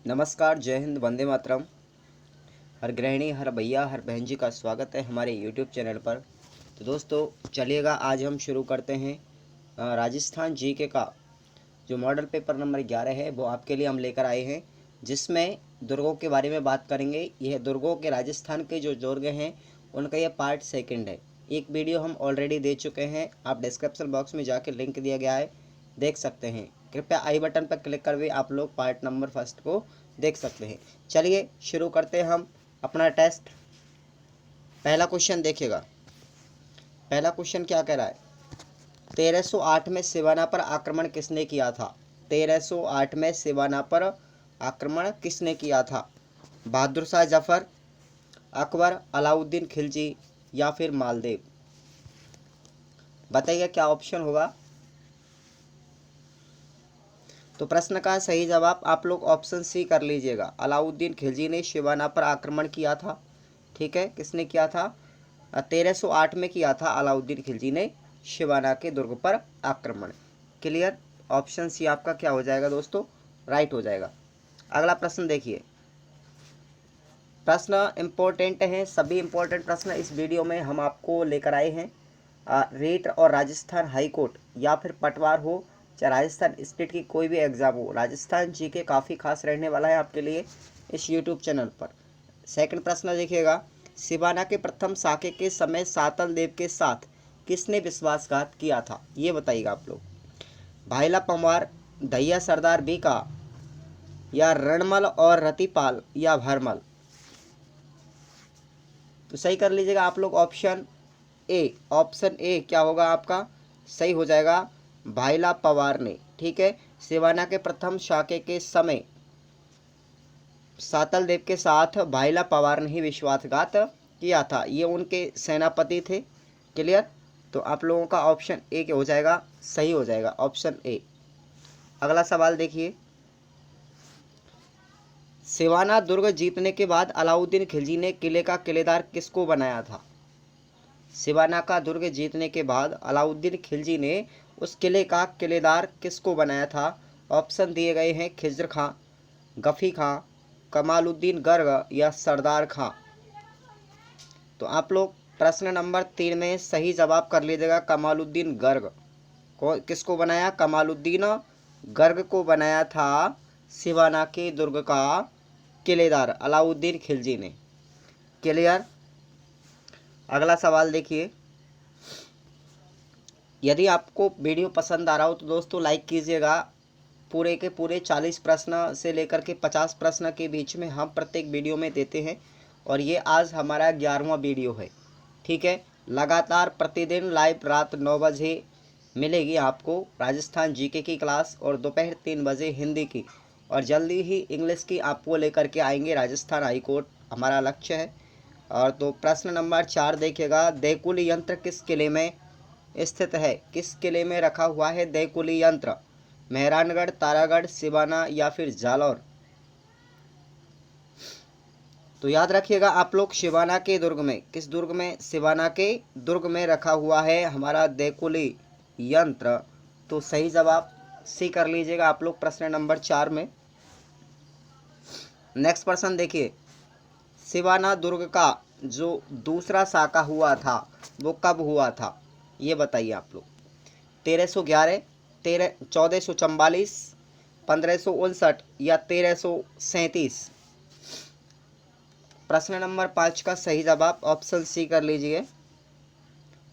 नमस्कार, जय हिंद, वंदे मातरम। हर गृहिणी, हर भैया, हर बहन जी का स्वागत है हमारे यूट्यूब चैनल पर। तो दोस्तों चलिएगा, आज हम शुरू करते हैं राजस्थान जीके का जो मॉडल पेपर नंबर 11 है वो आपके लिए हम लेकर आए हैं, जिसमें दुर्गों के बारे में बात करेंगे। यह दुर्गों के राजस्थान के जो दुर्ग हैं उनका यह पार्ट सेकंड है। एक वीडियो हम ऑलरेडी दे चुके हैं, आप डिस्क्रिप्शन बॉक्स में जाके लिंक दिया गया है, देख सकते हैं। कृपया आई बटन पर क्लिक कर भी आप लोग पार्ट नंबर फर्स्ट को देख सकते हैं। चलिए शुरू करते हैं हम अपना टेस्ट। पहला क्वेश्चन देखिएगा। पहला क्वेश्चन क्या कह रहा है? 1308 में सिवाना पर आक्रमण किसने किया था? 1308 में सिवाना पर आक्रमण किसने किया था? बहादुर शाह जफर, अकबर, अलाउद्दीन खिलजी या फिर मालदेव? बताइए क्या ऑप्शन होगा। तो प्रश्न का सही जवाब आप लोग ऑप्शन सी कर लीजिएगा। अलाउद्दीन खिलजी ने शिवाना पर आक्रमण किया था। ठीक है, किसने किया था? 1308 में किया था अलाउद्दीन खिलजी ने शिवाना के दुर्ग पर आक्रमण। क्लियर? ऑप्शन सी आपका क्या हो जाएगा दोस्तों? राइट हो जाएगा। अगला प्रश्न देखिए। प्रश्न इम्पोर्टेंट हैं, सभी इम्पोर्टेंट प्रश्न इस वीडियो में हम आपको लेकर आए हैं। रेट और राजस्थान हाई कोर्ट या फिर पटवार हो, चाहे राजस्थान स्टेट की कोई भी एग्ज़ाम हो, राजस्थान जीके काफ़ी खास रहने वाला है आपके लिए इस यूट्यूब चैनल पर। सेकंड प्रश्न देखिएगा। सिवाना के प्रथम साके के समय सातल देव के साथ किसने विश्वासघात किया था? ये बताइएगा आप लोग। भाईला पंवार, दहिया सरदार बीका या रणमल और रतिपाल या भरमल? तो सही कर लीजिएगा आप लोग ऑप्शन ए। ऑप्शन ए क्या होगा आपका? सही हो जाएगा, भाईला पवार ने। ठीक है, सिवाना के प्रथम शाके के समय सातल देव के साथ भाईला पवार ने ही विश्वासघात किया था। ये उनके सेनापति थे। क्लियर? तो आप लोगों का ऑप्शन ए क्या हो जाएगा? सही हो जाएगा ऑप्शन ए। अगला सवाल देखिए। सिवाना दुर्ग जीतने के बाद अलाउद्दीन खिलजी ने किले का किलेदार किसको बनाया था? सिवाना का दुर्ग जीतने के बाद अलाउद्दीन खिलजी ने उस किले का किलेदार किसको बनाया था? ऑप्शन दिए गए हैं खिज्र खां, गफ़ी खां, कमालुद्दीन गर्ग या सरदार खां। तो आप लोग प्रश्न नंबर 3 में सही जवाब कर लीजिएगा। कमालुद्दीन गर्ग को किसको बनाया? कमालुद्दीन गर्ग को बनाया था सिवाना के दुर्ग का किलेदार अलाउद्दीन खिलजी ने। क्लियर? अगला सवाल देखिए। यदि आपको वीडियो पसंद आ रहा हो तो दोस्तों लाइक कीजिएगा। पूरे के पूरे 40 प्रश्न से लेकर के 50 प्रश्न के बीच में हम प्रत्येक वीडियो में देते हैं, और ये आज हमारा 11वां वीडियो है। ठीक है, लगातार प्रतिदिन लाइव रात 9 बजे मिलेगी आपको राजस्थान जीके की क्लास, और दोपहर 3 बजे हिंदी की, और जल्दी ही इंग्लिश की आपको लेकर के आएंगे राजस्थान हाई कोर्ट, हमारा लक्ष्य है। और तो प्रश्न नंबर 4 देखिएगा। देकुली यंत्र किस किले में स्थित है? किस किले में रखा हुआ है देकुली यंत्र? मेहरानगढ़, तारागढ़, सिवाना या फिर जालौर? तो याद रखिएगा आप लोग, सिवाना के दुर्ग में। किस दुर्ग में? सिवाना के दुर्ग में रखा हुआ है हमारा देकुली यंत्र। तो सही जवाब सी कर लीजिएगा आप लोग प्रश्न नंबर 4 में। नेक्स्ट प्रश्न देखिए। सिवाना दुर्ग का जो दूसरा साका हुआ था वो कब हुआ था? ये बताइए आप लोग। 1311, 1444, 1559 या 1337? प्रश्न नंबर 5 का सही जवाब ऑप्शन सी कर लीजिए।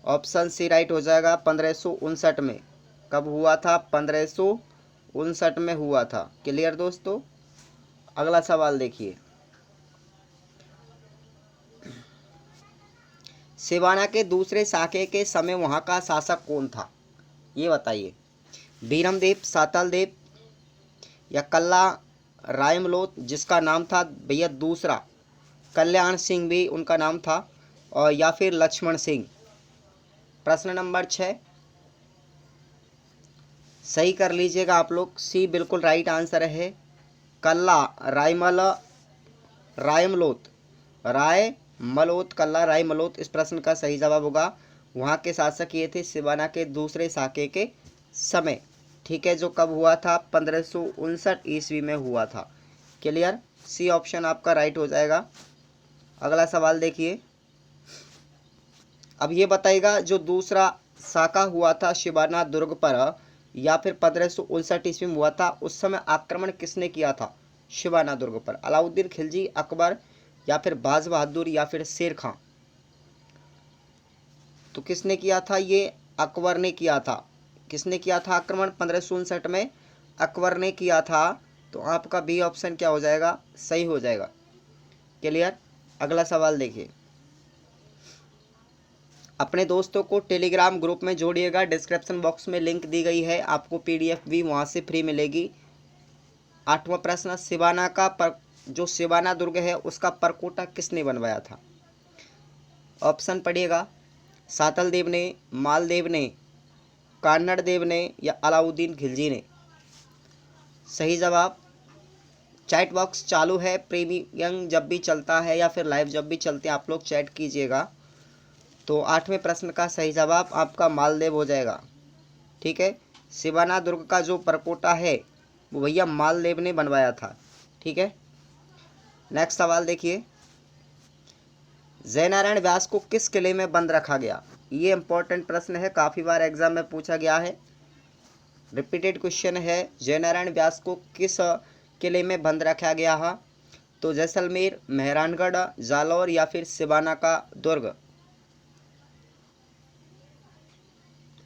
ऑप्शन सी राइट हो जाएगा। 1559 में। कब हुआ था? 1559 में हुआ था। क्लियर दोस्तों? अगला सवाल देखिए। सिवाना के दूसरे साके के समय वहाँ का शासक कौन था? ये बताइए। बीरमदेव, सातल देव या कल्ला रायमलोत, जिसका नाम था भैया दूसरा, कल्याण सिंह भी उनका नाम था, और या फिर लक्ष्मण सिंह? प्रश्न नंबर 6 सही कर लीजिएगा आप लोग। सी बिल्कुल राइट आंसर है। कल्ला रायमलोत, रायमलोत, कल्ला रायमलोत इस प्रश्न का सही जवाब होगा। वहाँ के शासक ये थे सिवाना के दूसरे साके के समय। ठीक है, जो कब हुआ था? 1559 ईस्वी में हुआ था। क्लियर, सी ऑप्शन आपका राइट हो जाएगा। अगला सवाल देखिए, अब ये बताएगा जो दूसरा साका हुआ था शिबाना दुर्ग पर या फिर 1559 ईस्वी में हुआ था, उस समय आक्रमण किसने किया था शिबाना दुर्ग पर? अलाउद्दीन खिलजी, अकबर या फिर बाज बहादुर या फिर शेर खां? तो किसने किया था? ये अकबर ने किया था। किसने किया था आक्रमण? 1559 में अकबर ने किया था। तो आपका बी ऑप्शन क्या हो जाएगा? सही हो जाएगा। क्लियर। अगला सवाल देखिए, अपने दोस्तों को टेलीग्राम ग्रुप में जोड़िएगा, डिस्क्रिप्शन बॉक्स में लिंक दी गई है, आपको पीडीएफ भी वहाँ से फ्री मिलेगी। 8वां प्रश्न, शिबाना का जो शिबाना दुर्ग है उसका परकोटा किसने बनवाया था? ऑप्शन पढ़िएगा, सातल देव ने, मालदेव ने, कान्नड़ देव ने या अलाउद्दीन खिलजी ने? सही जवाब, चैट बॉक्स चालू है, प्रीमियम जब भी चलता है या फिर लाइव जब भी चलते हैं आप लोग चैट कीजिएगा। तो 8वें प्रश्न का सही जवाब आपका मालदेव हो जाएगा। ठीक है, शिबाना दुर्ग का जो परकोटा है वो भैया मालदेव ने बनवाया था। ठीक है, नेक्स्ट सवाल देखिए, जयनारायण व्यास को किस किले में बंद रखा गया? ये इंपॉर्टेंट प्रश्न है, काफ़ी बार एग्जाम में पूछा गया है, रिपीटेड क्वेश्चन है। जयनारायण व्यास को किस किले में बंद रखा गया है? तो जैसलमेर, मेहरानगढ़, जालौर या फिर शिबाना का दुर्ग?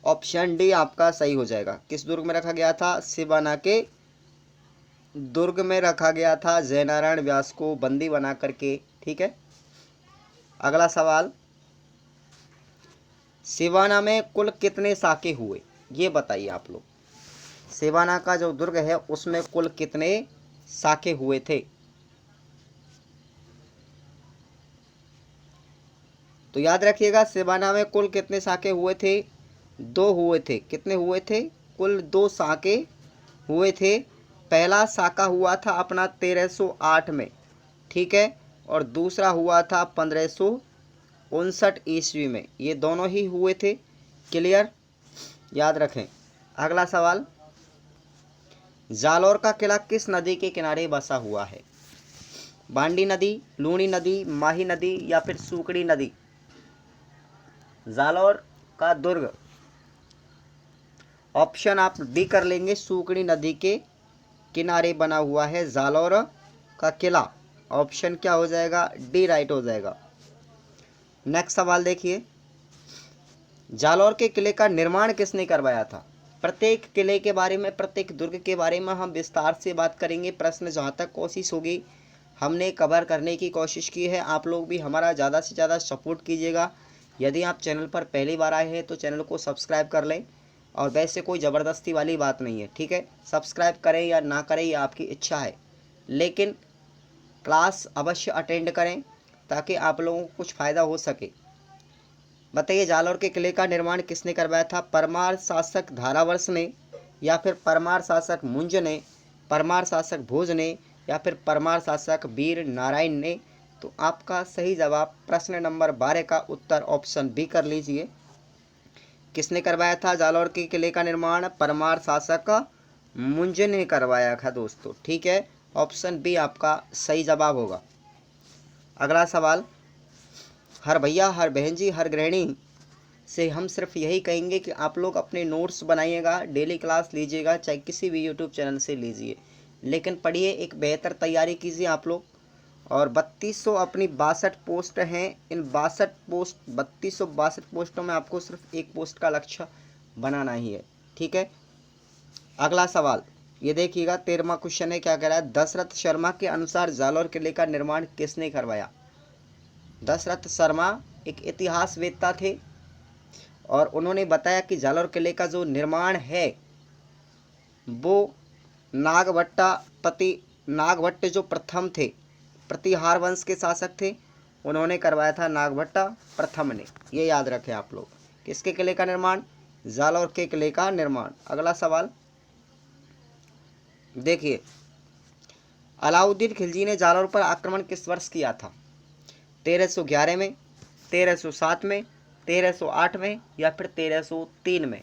ऑप्शन डी आपका सही हो जाएगा। किस दुर्ग में रखा गया था? शिबाना के दुर्ग में रखा गया था जयनारायण व्यास को बंदी बना करके। ठीक है, अगला सवाल, शिबाना में कुल कितने साके हुए? ये बताइए आप लोग, शिबाना का जो दुर्ग है उसमें कुल कितने साके हुए थे? तो याद रखिएगा, शिबाना में कुल कितने साके हुए थे? 2 हुए थे। कितने हुए थे? कुल 2 साके हुए थे। पहला साका हुआ था अपना 1308 में, ठीक है, और दूसरा हुआ था 1559 ईस्वी में। ये दोनों ही हुए थे। क्लियर, याद रखें। अगला सवाल, जालौर का किला किस नदी के किनारे बसा हुआ है? बांडी नदी, लूणी नदी, माही नदी या फिर सूकड़ी नदी? जालौर का दुर्ग, ऑप्शन आप डी कर लेंगे, सूकड़ी नदी के किनारे बना हुआ है जालौर का किला। ऑप्शन क्या हो जाएगा? डी राइट हो जाएगा। नेक्स्ट सवाल देखिए, जालौर के किले का निर्माण किसने करवाया था? प्रत्येक किले के बारे में, प्रत्येक दुर्ग के बारे में हम विस्तार से बात करेंगे। प्रश्न जहाँ तक कोशिश होगी हमने कवर करने की कोशिश की है। आप लोग भी हमारा ज़्यादा से ज़्यादा सपोर्ट कीजिएगा। यदि आप चैनल पर पहली बार आए हैं तो चैनल को सब्सक्राइब कर लें, और वैसे कोई ज़बरदस्ती वाली बात नहीं है। ठीक है, सब्सक्राइब करें या ना करें ये आपकी इच्छा है, लेकिन क्लास अवश्य अटेंड करें ताकि आप लोगों को कुछ फ़ायदा हो सके। बताइए, जालौर के किले का निर्माण किसने करवाया था? परमार शासक धारावर्ष ने या फिर परमार शासक मुंज ने, परमार शासक भोज ने या फिर परमार शासक वीर नारायण ने? तो आपका सही जवाब प्रश्न नंबर 12 का उत्तर ऑप्शन बी कर लीजिए। किसने करवाया था जालौर के किले का निर्माण? परमार शासक मुंज ने करवाया था दोस्तों। ठीक है, ऑप्शन बी आपका सही जवाब होगा। अगला सवाल, हर भैया, हर बहन जी, हर गृहिणी से हम सिर्फ यही कहेंगे कि आप लोग अपने नोट्स बनाइएगा, डेली क्लास लीजिएगा, चाहे किसी भी यूट्यूब चैनल से लीजिए, लेकिन पढ़िए, एक बेहतर तैयारी कीजिए आप लोग। और 3200 अपनी 62 पोस्ट हैं। इन 3262 पोस्टों में आपको सिर्फ एक पोस्ट का लक्ष्य बनाना ही है। ठीक है, अगला सवाल ये देखिएगा, 13वां क्वेश्चन है, क्या कह रहा है? दशरथ शर्मा के अनुसार जालौर किले का निर्माण किसने करवाया? दशरथ शर्मा एक इतिहासवेत्ता थे और उन्होंने बताया कि जालौर किले का जो निर्माण है वो नागभट्ट जो प्रथम थे, प्रतिहार वंश के शासक थे, उन्होंने करवाया था, नागभट्ट प्रथम ने। ये याद रखें आप लोग। किसके किले का निर्माण? जालौर के किले का निर्माण। अगला सवाल देखिए, अलाउद्दीन खिलजी ने जालौर पर आक्रमण किस वर्ष किया था? 1311 में, 1307 में, 1308 में या फिर 1303 में?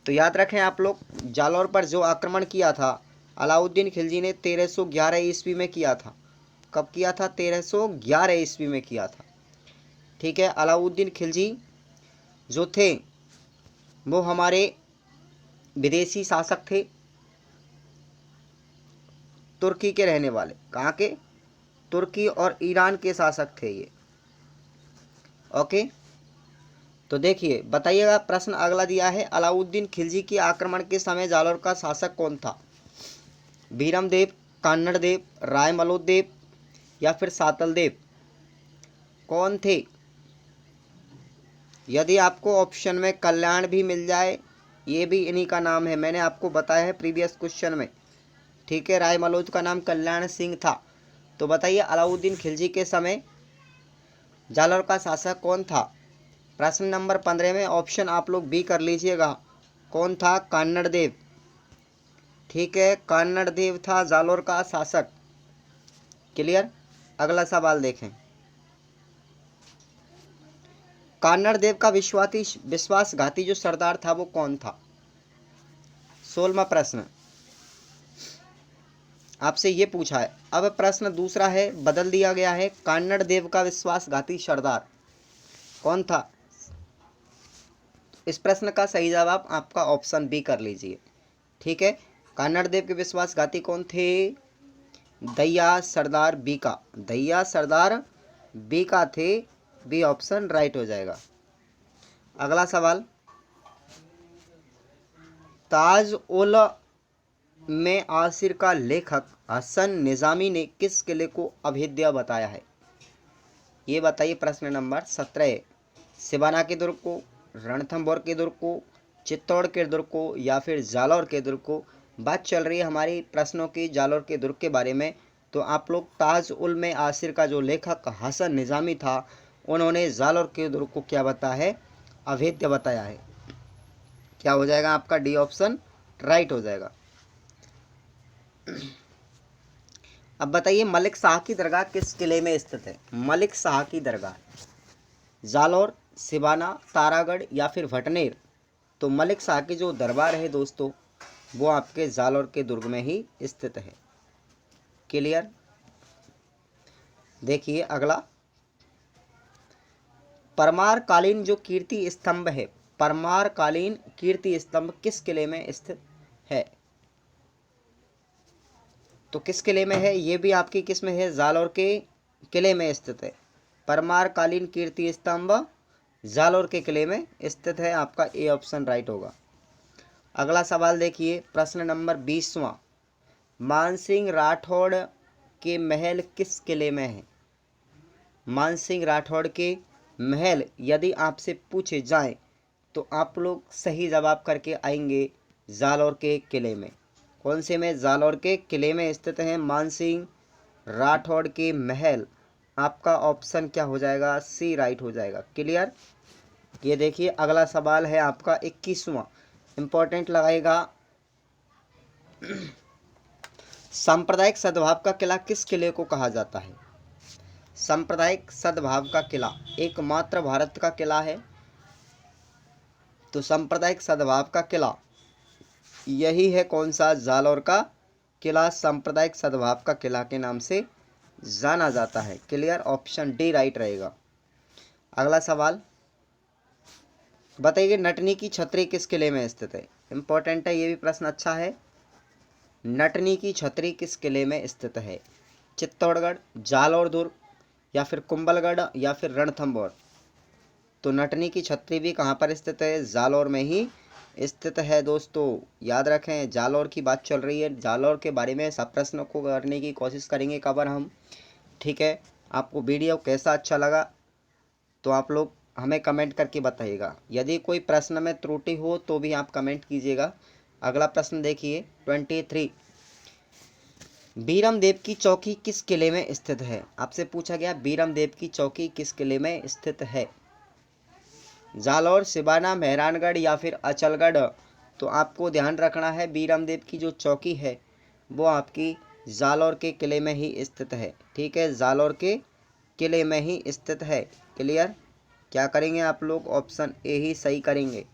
तो याद रखें आप लोग, जालौर पर जो आक्रमण किया था अलाउद्दीन खिलजी ने 1311 ईस्वी में किया था। कब किया था? 1311 ईस्वी में किया था। ठीक है, अलाउद्दीन खिलजी जो थे वो हमारे विदेशी शासक थे, तुर्की के रहने वाले। कहाँ के? तुर्की और ईरान के शासक थे ये। ओके, तो देखिए बताइएगा, प्रश्न अगला दिया है, अलाउद्दीन खिलजी के आक्रमण के समय जालौर का शासक कौन था? बीरमदेव, कान्नड़देव, रायमलोदेव या फिर सातलदेव, कौन थे? यदि आपको ऑप्शन में कल्याण भी मिल जाए, ये भी इन्हीं का नाम है, मैंने आपको बताया है प्रीवियस क्वेश्चन में। ठीक है, रायमलोद का नाम कल्याण सिंह था। तो बताइए अलाउद्दीन खिलजी के समय जालौर का शासक कौन था? प्रश्न नंबर 15 में ऑप्शन आप लोग बी कर लीजिएगा। कौन था? कान्नड़देव। ठीक है, कान्नड़देव था जालौर का शासक। क्लियर? अगला सवाल देखें, कान्नड़देव का विश्वासघाती जो सरदार था वो कौन था? 16वां प्रश्न आपसे ये पूछा है। अब प्रश्न दूसरा है, बदल दिया गया है, कान्नड़देव का विश्वासघाती सरदार कौन था? इस प्रश्न का सही जवाब आपका ऑप्शन बी कर लीजिए। ठीक है, कान्नड़देव के विश्वासघाती कौन थे? दहिया सरदार बीका। दहिया सरदार बीका थे। बी ऑप्शन राइट हो जाएगा। अगला सवाल, ताज उल में आसिर का लेखक हसन निजामी ने किस किले को अभेद्य बताया है? ये बताइए। प्रश्न नंबर 17, सिवाना के दुर्ग को, रणथंभौर के दुर्ग को, चित्तौड़ के दुर्ग को या फिर जालौर के दुर्ग को? बात चल रही है हमारी प्रश्नों की जालौर के दुर्ग के बारे में। तो आप लोग ताज उल में आसिर का जो लेखक हसन निजामी था, उन्होंने जालौर के दुर्ग को क्या बताया है? अभेद्य बताया है। क्या हो जाएगा आपका? डी ऑप्शन राइट हो जाएगा। अब बताइए, मलिक शाह की दरगाह किस किले में स्थित है? मलिक शाह की दरगाह जालौर, सिवाना, तारागढ़ या फिर भटनेर? तो मलिक शाह की जो दरबार है दोस्तों, वो आपके जालौर के दुर्ग में ही स्थित है। क्लियर? देखिए अगला, परमारकालीन जो कीर्ति स्तंभ है, परमारकालीन कीर्ति स्तंभ किस किले में स्थित है? तो किस किले में है? ये भी आपकी किस में है? जालौर के किले में स्थित है। परमारकालीन कीर्ति स्तंभ जालौर के किले में स्थित है। आपका ए ऑप्शन राइट होगा। अगला सवाल देखिए, प्रश्न नंबर 20वां, मानसिंह राठौड़ के महल किस किले में है? मानसिंह राठौड़ के महल यदि आपसे पूछे जाएं तो आप लोग सही जवाब करके आएंगे जालौर के किले में। कौन से में? जालौर के किले में स्थित है मानसिंह राठौड़ के महल। आपका ऑप्शन क्या हो जाएगा? सी राइट हो जाएगा। क्लियर? ये देखिए अगला सवाल है आपका 21वां, इंपॉर्टेंट लगाएगा। सांप्रदायिक सद्भाव का किला किस किले को कहा जाता है? सांप्रदायिक सद्भाव का किला एकमात्र भारत का किला है। तो सांप्रदायिक सद्भाव का किला यही है। कौन सा? जालौर का किला सांप्रदायिक सद्भाव का किला के नाम से जाना जाता है। क्लियर? ऑप्शन डी राइट रहेगा। अगला सवाल बताइए, नटनी की छतरी किस किले में स्थित है? इंपॉर्टेंट है, ये भी प्रश्न अच्छा है। नटनी की छतरी किस किले में स्थित है? चित्तौड़गढ़, जालौर दुर्ग या फिर कुंभलगढ़ या फिर रणथंभौर? तो नटनी की छतरी भी कहाँ पर स्थित है? जालौर में ही स्थित है दोस्तों। याद रखें, जालौर की बात चल रही है। जालौर के बारे में सब प्रश्नों को करने की कोशिश करेंगे कवर हम। ठीक है, आपको वीडियो कैसा अच्छा लगा तो आप लोग हमें कमेंट करके बताइएगा। यदि कोई प्रश्न में त्रुटि हो तो भी आप कमेंट कीजिएगा। अगला प्रश्न देखिए 23, बीरमदेव की चौकी किस किले में स्थित है? आपसे पूछा गया बीरमदेव की चौकी किस किले में स्थित है? जालौर, सिवाना, मेहरानगढ़ या फिर अचलगढ़? तो आपको ध्यान रखना है, बीरमदेव की जो चौकी है वो आपकी जालौर के किले में ही स्थित है। ठीक है, जालौर के किले में ही स्थित है। क्लियर? क्या करेंगे आप लोग? ऑप्शन ए ही सही करेंगे।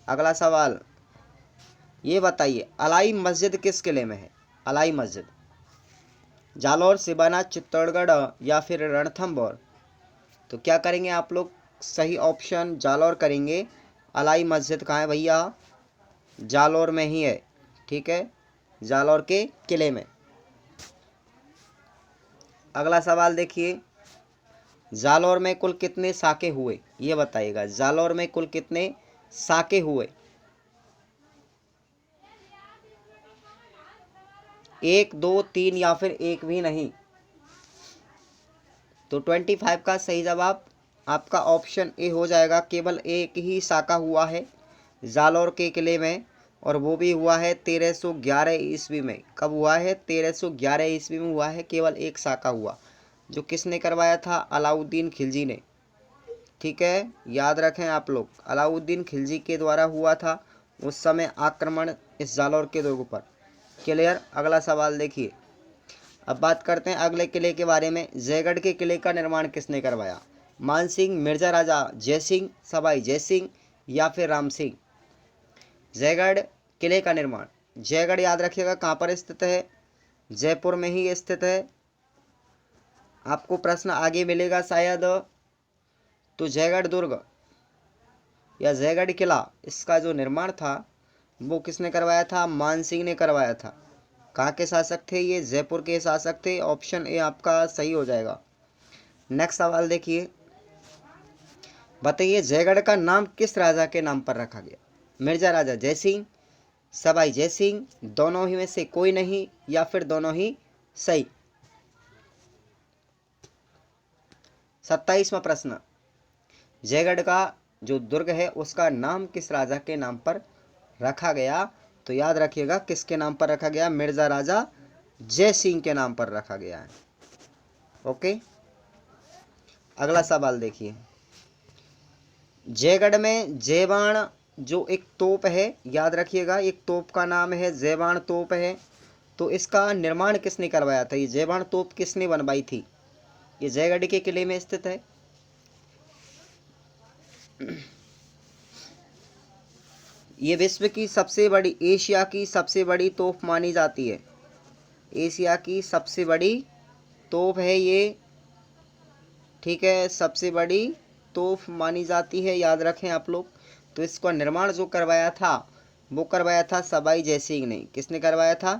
अगला सवाल, ये बताइए अलाई मस्जिद किस किले में है? अलाई मस्जिद जालौर, सिवाना, चित्तौड़गढ़ या फिर रणथंभौर? तो क्या करेंगे आप लोग? सही ऑप्शन जालौर करेंगे। अलाई मस्जिद कहाँ है भैया? जालौर में ही है, ठीक है, जालौर के किले में। अगला सवाल देखिए, जालौर में कुल कितने साके हुए? ये बताइएगा, जालौर में कुल कितने साके हुए? 1, 2, 3 या फिर एक भी नहीं? तो 25 का सही जवाब आपका ऑप्शन ए हो जाएगा। केवल एक ही साका हुआ है जालौर के किले में, और वो भी हुआ है 1311 ईस्वी में। कब हुआ है? 1311 ईस्वी में हुआ है, केवल एक साका हुआ, जो किसने करवाया था? अलाउद्दीन खिलजी ने, ठीक है, याद रखें आप लोग, अलाउद्दीन खिलजी के द्वारा हुआ था उस समय आक्रमण इस जालौर के दुर्ग पर। क्लियर? अगला सवाल देखिए, अब बात करते हैं अगले किले के बारे में। जयगढ़ के किले का निर्माण किसने करवाया? मानसिंह, मिर्जा राजा जयसिंह, सवाई जयसिंह या फिर राम सिंह? जयगढ़ किले का निर्माण, जयगढ़ याद रखिएगा कहाँ पर स्थित है? जयपुर में ही स्थित है। आपको प्रश्न आगे मिलेगा शायद, तो जयगढ़ दुर्ग या जयगढ़ किला, इसका जो निर्माण था वो किसने करवाया था? मानसिंह ने करवाया था। कहाँ के शासक थे ये? जयपुर के शासक थे। ऑप्शन ए आपका सही हो जाएगा। नेक्स्ट सवाल देखिए, बताइए जयगढ़ का नाम किस राजा के नाम पर रखा गया? मिर्जा राजा जयसिंह, सवाई जयसिंह, दोनों ही में से कोई नहीं या फिर दोनों ही सही? 27वां प्रश्न, जयगढ़ का जो दुर्ग है उसका नाम किस राजा के नाम पर रखा गया? तो याद रखिएगा किसके नाम पर रखा गया? मिर्जा राजा जयसिंह के नाम पर रखा गया है। ओके, अगला सवाल देखिए, जयगढ़ में जयबाण जो एक तोप है, याद रखिएगा एक तोप का नाम है जयबाण तोप है, तो इसका निर्माण किसने करवाया था? ये जयबाण तोप किसने बनवाई थी? ये जयगढ़ के किले में स्थित है। ये विश्व की सबसे बड़ी, एशिया की सबसे बड़ी तोप मानी जाती है। एशिया की सबसे बड़ी तोप है ये, ठीक है, सबसे बड़ी तोप मानी जाती है, याद रखें आप लोग। तो इसका निर्माण जो करवाया था वो करवाया था सवाई जयसिंह ने। किसने करवाया था?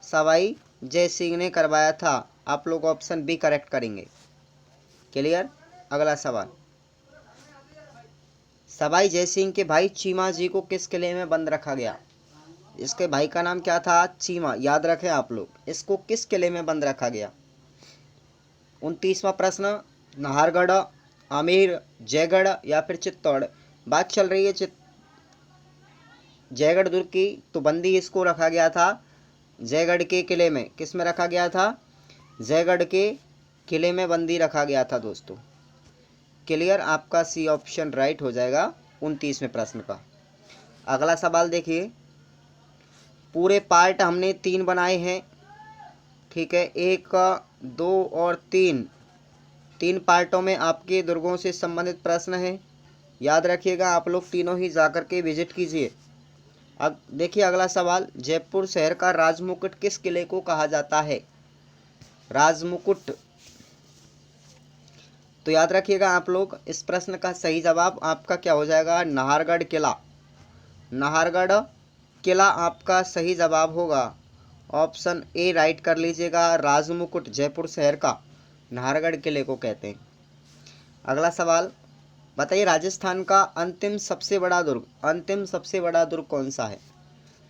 सवाई जयसिंह ने करवाया था। आप लोग ऑप्शन बी करेक्ट करेंगे। क्लियर? अगला सवाल, सवाई जयसिंह के भाई चीमा जी को किस किले में बंद रखा गया? इसके भाई का नाम क्या था? चीमा, याद रखें आप लोग, इसको किस किले में बंद रखा गया? 29वां प्रश्न, नाहरगढ़, आमेर, जयगढ़ या फिर चित्तौड़? बात चल रही है जयगढ़ दुर्ग की, तो बंदी इसको रखा गया था जयगढ़ के किले में। किस में रखा गया था? जयगढ़ के किले में बंदी रखा गया था दोस्तों। क्लियर? आपका सी ऑप्शन राइट हो जाएगा 29वें प्रश्न का। अगला सवाल देखिए, पूरे पार्ट हमने 3 बनाए हैं, ठीक है, 1, 2 और 3 पार्टों में आपके दुर्गों से संबंधित प्रश्न हैं। याद रखिएगा आप लोग तीनों ही जाकर के विजिट कीजिए। अब देखिए अगला सवाल, जयपुर शहर का राजमुकुट किस किले को कहा जाता है? राजमुकुट, तो याद रखिएगा आप लोग, इस प्रश्न का सही जवाब आपका क्या हो जाएगा? नाहरगढ़ किला। नाहरगढ़ किला आपका सही जवाब होगा। ऑप्शन ए राइट कर लीजिएगा। राजमुकुट जयपुर शहर का नाहरगढ़ किले को कहते हैं। अगला सवाल, बताइए राजस्थान का अंतिम सबसे बड़ा दुर्ग कौन सा है?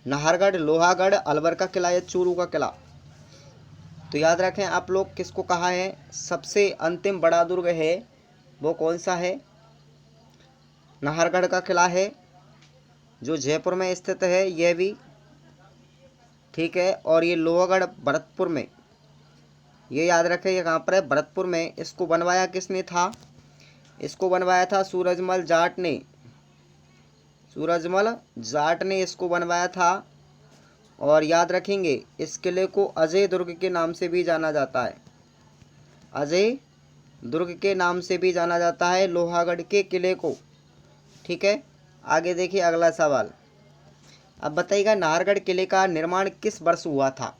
नाहरगढ़, लोहागढ़, अलवर का किला या चूरू का किला? तो याद रखें आप लोग, किसको कहा है सबसे अंतिम बड़ा दुर्ग है, वो कौन सा है? नाहरगढ़ का किला है, जो जयपुर में स्थित है, यह भी ठीक है। और ये लोहागढ़ भरतपुर में, ये याद रखें ये कहाँ पर है? भरतपुर में। इसको बनवाया किसने था? इसको बनवाया था सूरजमल जाट ने। सूरजमल जाट ने इसको बनवाया था। और याद रखेंगे इस किले को अजय दुर्ग के नाम से भी जाना जाता है। अजय दुर्ग के नाम से भी जाना जाता है लोहागढ़ के किले को, ठीक है। आगे देखिए अगला सवाल, अब बताइएगा नाहरगढ़ किले का निर्माण किस वर्ष हुआ था।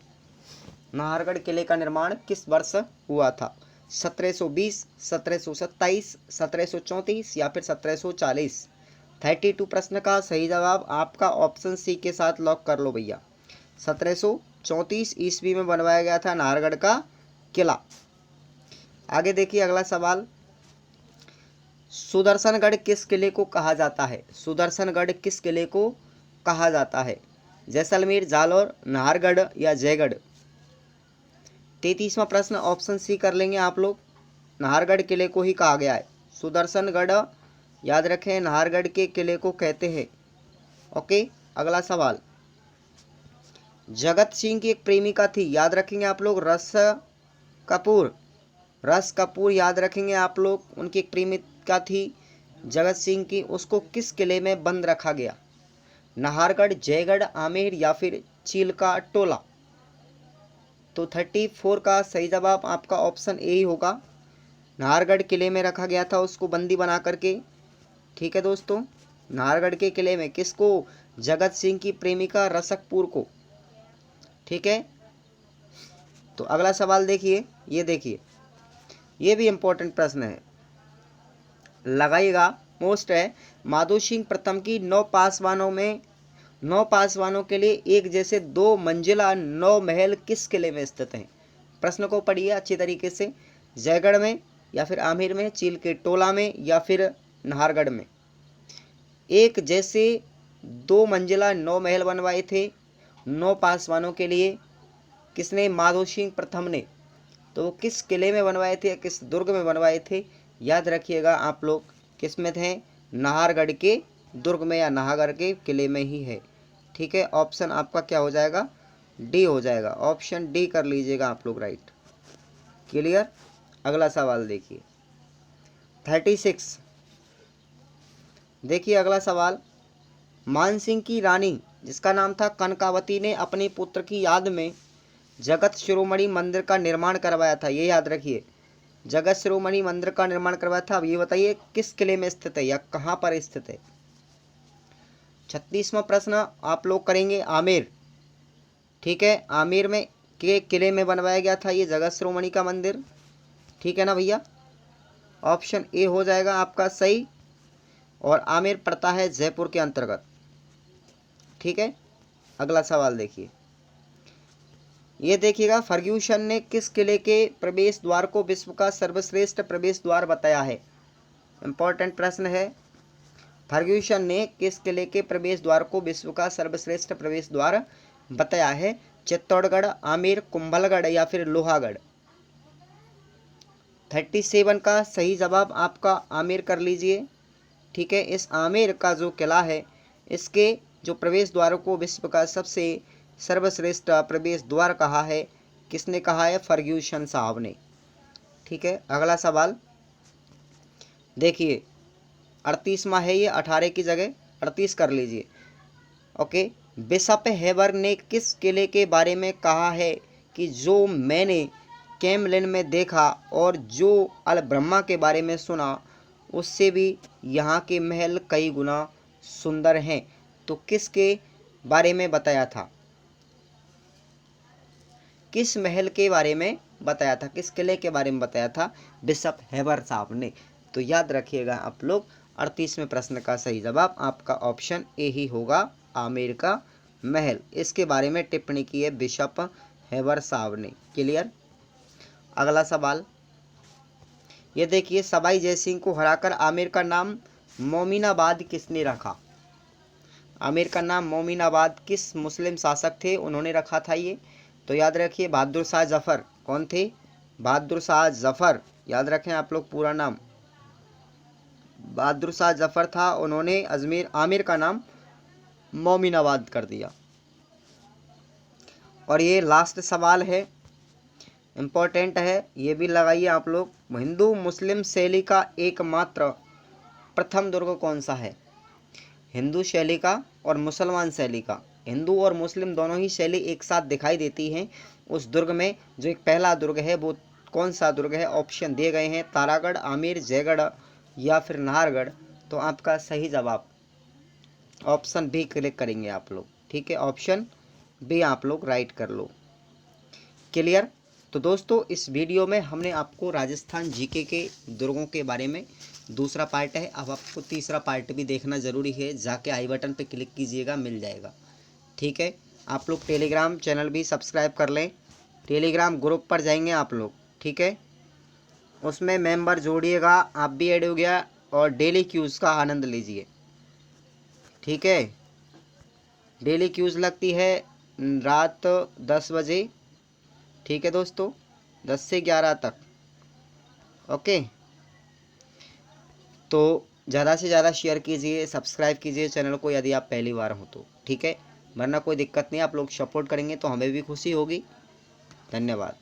नाहरगढ़ किले का निर्माण किस वर्ष हुआ था। 1720, 1727, 1734 या फिर 1740। 32 प्रश्न का सही जवाब आपका ऑप्शन सी के साथ लॉक कर लो भैया। 1734 ईस्वी में बनवाया गया था नाहरगढ़ का किला। आगे देखिए अगला सवाल, सुदर्शनगढ़ किस किले को कहा जाता है। सुदर्शनगढ़ किस किले को कहा जाता है। जैसलमेर, जालौर, नाहरगढ़ या जयगढ़। 33वां प्रश्न ऑप्शन सी कर लेंगे आप लोग। नाहरगढ़ किले को ही कहा गया है सुदर्शनगढ़, याद रखें नाहरगढ़ के किले को कहते हैं। ओके, अगला सवाल, जगत सिंह की एक प्रेमिका थी, याद रखेंगे आप लोग, रस कपूर। रस कपूर याद रखेंगे आप लोग, उनकी एक प्रेमिका थी जगत सिंह की, उसको किस किले में बंद रखा गया। नाहरगढ़, जयगढ़, आमेर या फिर चिल्का टोला। तो 34 का सही जवाब आपका ऑप्शन ए ही होगा। नाहरगढ़ किले में रखा गया था उसको बंदी बना करके। ठीक है दोस्तों, नाहरगढ़ के किले में किसको, जगत सिंह की प्रेमिका रसकपुर को। ठीक है, तो अगला सवाल देखिए, ये देखिए, ये भी इम्पोर्टेंट प्रश्न है, लगाइएगा, मोस्ट है। माधो सिंह प्रथम की 9 पासवानों के लिए एक जैसे 2 मंजिला 9 महल किस किले में स्थित हैं। प्रश्न को पढ़िए अच्छी तरीके से। जयगढ़ में या फिर आमेर में, चील के टोला में या फिर नाहरगढ़ में। एक जैसे 2 मंजिला 9 महल बनवाए थे 9 पासवानों के लिए, किसने, माधो सिंह प्रथम ने। तो किस किले में बनवाए थे, किस दुर्ग में बनवाए थे, याद रखिएगा आप लोग, किस में थे, नाहरगढ़ के दुर्ग में या नाहरगढ़ के किले में ही है। ठीक है, ऑप्शन आपका क्या हो जाएगा, डी हो जाएगा, ऑप्शन डी कर लीजिएगा आप लोग, राइट। क्लियर, अगला सवाल देखिए 36। देखिए अगला सवाल, मानसिंह की रानी जिसका नाम था कनकावती ने अपने पुत्र की याद में जगत शिरोमणि मंदिर का निर्माण करवाया था, ये याद रखिए, जगत शिरोमणि मंदिर का निर्माण करवाया था। अब ये बताइए किस किले में स्थित है या कहाँ पर स्थित है। 36वां प्रश्न आप लोग करेंगे आमेर। ठीक है, आमेर में के किले में बनवाया गया था ये जगत शिरोमणि का मंदिर। ठीक है ना भैया, ऑप्शन ए हो जाएगा आपका सही, और आमेर पड़ता है जयपुर के अंतर्गत। ठीक है, अगला सवाल देखिए, ये देखिएगा, फर्ग्यूसन ने किस किले के प्रवेश द्वार को विश्व का सर्वश्रेष्ठ प्रवेश द्वार बताया है। इंपॉर्टेंट प्रश्न है, फर्ग्यूसन ने किस किले के प्रवेश द्वार को विश्व का सर्वश्रेष्ठ प्रवेश द्वार बताया है। चित्तौड़गढ़, आमेर, कुंभलगढ़ या फिर लोहागढ़। 37 का सही जवाब आपका आमेर कर लीजिए। ठीक है, इस आमेर का जो किला है, इसके जो प्रवेश द्वार को विश्व का सबसे सर्वश्रेष्ठ प्रवेश द्वार कहा है, किसने कहा है, फर्ग्यूसन साहब ने। ठीक है, अगला सवाल देखिए, 38वां है ये, 18 की जगह 38 कर लीजिए। ओके, बिशप हेबर ने किस किले के बारे में कहा है कि जो मैंने कैमलिन में देखा और जो अल ब्रह्मा के बारे में सुना उससे भी यहाँ के महल कई गुना सुंदर हैं। तो किसके बारे में बताया था, किस महल के बारे में बताया था, किस किले के बारे में बताया था बिशप हेबर साहब ने। तो याद रखिएगा आप लोग, 38वें प्रश्न का सही जवाब आपका ऑप्शन ए ही होगा, आमेर का महल। इसके बारे में टिप्पणी की है बिशप हेबर साहब ने। क्लियर, अगला सवाल ये देखिए, सवाई जयसिंह को हराकर आमेर का नाम मोमिनाबाद किसने रखा। आमेर का नाम मोमिनाबाद किस मुस्लिम शासक थे, उन्होंने रखा था ये। तो याद रखिए, बहादुर शाह जफर। कौन थे, बहादुर शाह जफर, याद रखें आप लोग पूरा नाम, बहादुर शाह जफर था, उन्होंने आमेर का नाम मोमिनाबाद कर दिया। और ये लास्ट सवाल है, इम्पोर्टेंट है, ये भी लगाइए आप लोग, हिंदू मुस्लिम शैली का एकमात्र प्रथम दुर्ग कौन सा है। हिंदू शैली का और मुसलमान शैली का, हिंदू और मुस्लिम दोनों ही शैली एक साथ दिखाई देती हैं उस दुर्ग में। जो एक पहला दुर्ग है वो कौन सा दुर्ग है, ऑप्शन दिए गए हैं, तारागढ़, आमेर, जयगढ़ या फिर नाहरगढ़। तो आपका सही जवाब ऑप्शन बी क्लिक करेंगे आप लोग। ठीक है, ऑप्शन बी आप लोग राइट कर लो। क्लियर। तो दोस्तों इस वीडियो में हमने आपको राजस्थान जीके के दुर्गों के बारे में दूसरा पार्ट है, अब आपको तीसरा पार्ट भी देखना ज़रूरी है, जाके आई बटन पे क्लिक कीजिएगा, मिल जाएगा। ठीक है, आप लोग टेलीग्राम चैनल भी सब्सक्राइब कर लें, टेलीग्राम ग्रुप पर जाएंगे आप लोग, ठीक है, उसमें मेंबर जोड़िएगा, आप भी ऐड हो गया, और डेली क्यूज़ का आनंद लीजिए। ठीक है, डेली क्यूज़ लगती है रात 10 बजे, ठीक है दोस्तों, 10 से 11 तक। ओके, तो ज़्यादा से ज़्यादा शेयर कीजिए, सब्सक्राइब कीजिए चैनल को यदि आप पहली बार हो तो, ठीक है, वरना कोई दिक्कत नहीं, आप लोग सपोर्ट करेंगे तो हमें भी खुशी होगी। धन्यवाद।